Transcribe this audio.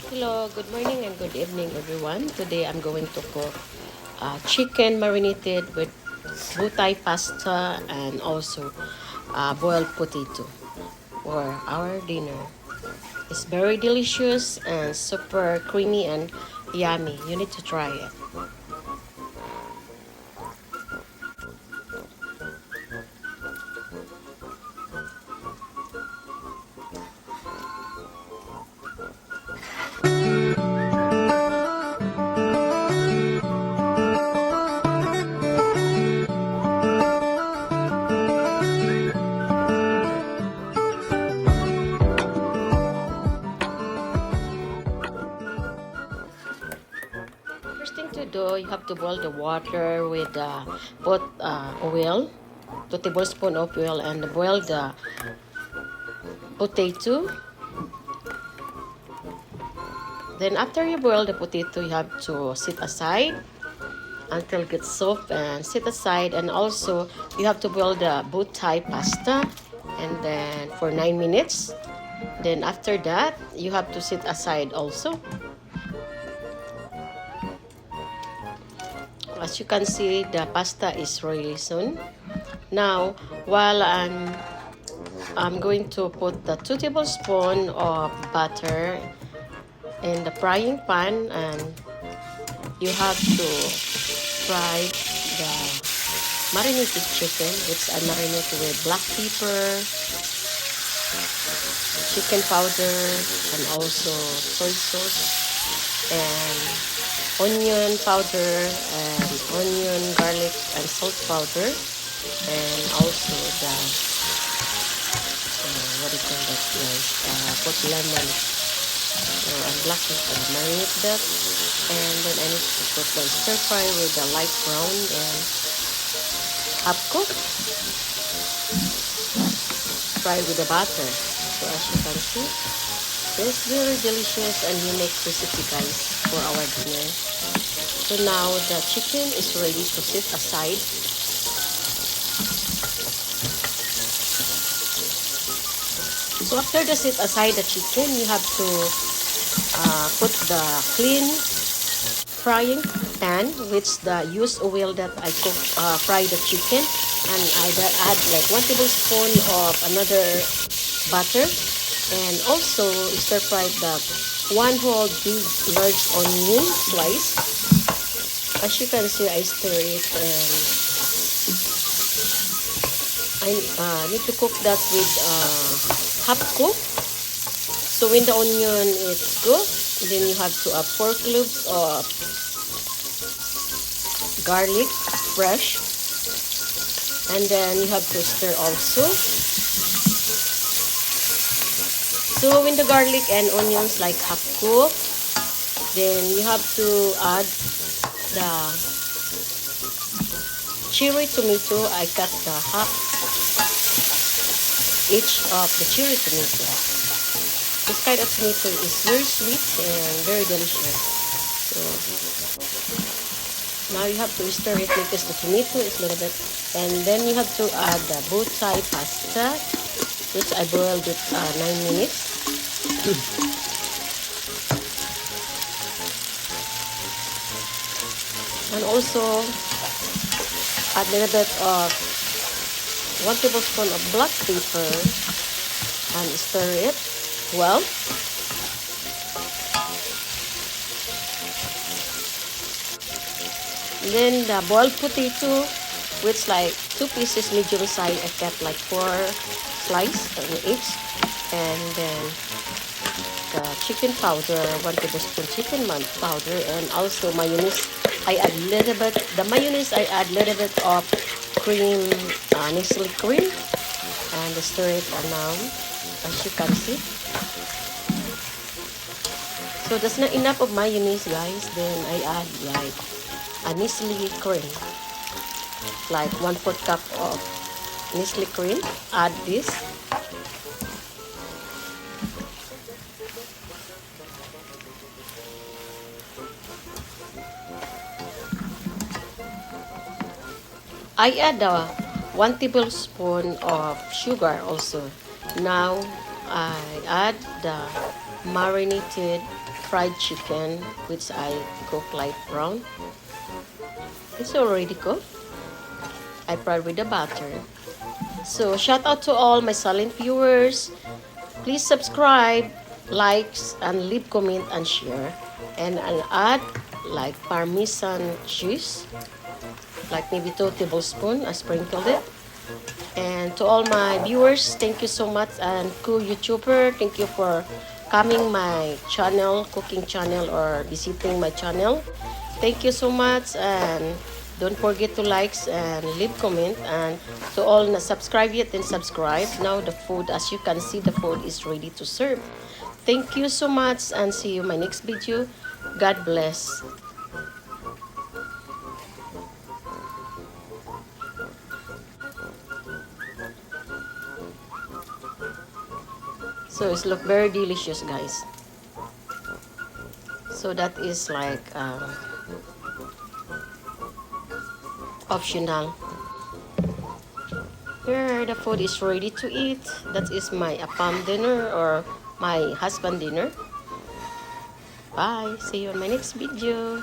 Hello, good morning and good evening everyone. Today I'm going to cook chicken marinated with buttay pasta and also boiled potato for our dinner. It's very delicious and super creamy and yummy. You need to try it. First thing to do, you have to boil the water with put oil, 2 tablespoons of oil, and boil the potato. Then after you boil the potato, you have to sit aside until it gets soft and sit aside. And also you have to boil the buttay pasta and then for 9 minutes. Then after that, you have to sit aside also. As you can see, the pasta is really soon. Now, while I'm going to put the 2 tablespoons of butter in the frying pan, and you have to fry the marinated chicken, which I marinate with black pepper, chicken powder, and also soy sauce, and onion powder, and onion, garlic, and salt powder, and also the what do you call that, guys? Put lemon. So and black pepper, marinate that, and then I need to put the stir fry with the light brown and half cook. Fry with the butter. So as you can see, it's very delicious and unique recipe, guys, for our dinner. So now the chicken is ready to sit aside. So after the sit aside the chicken, you have to put the clean frying pan, which the used oil that I cook fry the chicken, and I add like 1 tablespoon of another butter, and also stir fry the one whole big large onion slice. As you can see, I stir it, and I need to cook that with half cook. So when the onion is cooked, then you have to add 4 cloves of garlic fresh, and then you have to stir also. So when the garlic and onions like half cooked, then you have to add the cherry tomato. I cut the half each of the cherry tomato. This kind of tomato is very sweet and very delicious. So now you have to stir it because the tomato is a little bit, and then you have to add the buttay pasta, which I boiled it 9 minutes. And also add a little bit of 1 tablespoon of black pepper and stir it well. Then the boiled potato, which like 2 pieces medium size, I cut like 4 slices on each, and then the chicken powder, 1 tablespoon chicken powder, and also mayonnaise. I add little bit, the mayonnaise I add little bit of cream, Nestle cream, and stir it around, as you can see. So that's not enough of mayonnaise, guys. Then I add like a Nestle cream, like 1/4 cup of Nestle cream. Add this. I add 1 tablespoon of sugar also. Now I add the marinated fried chicken, which I cook light brown. It's already cooked. I fried with the butter. So shout out to all my silent viewers. Please subscribe, likes, and leave comment and share. And I'll add like Parmesan cheese, like maybe 2 tablespoons. I sprinkled it. And to all my viewers, thank you so much. And cool YouTuber, thank you for coming my channel, cooking channel, or visiting my channel. Thank you so much, and don't forget to like and leave comment. And to all na subscribe yet, then subscribe. Now the food, as you can see, the food is ready to serve. Thank you so much, and see you in my next video. God bless. So it's look very delicious, guys. So that is like optional. Here the food is ready to eat. That is my apam dinner or my husband dinner. Bye. See you in my next video.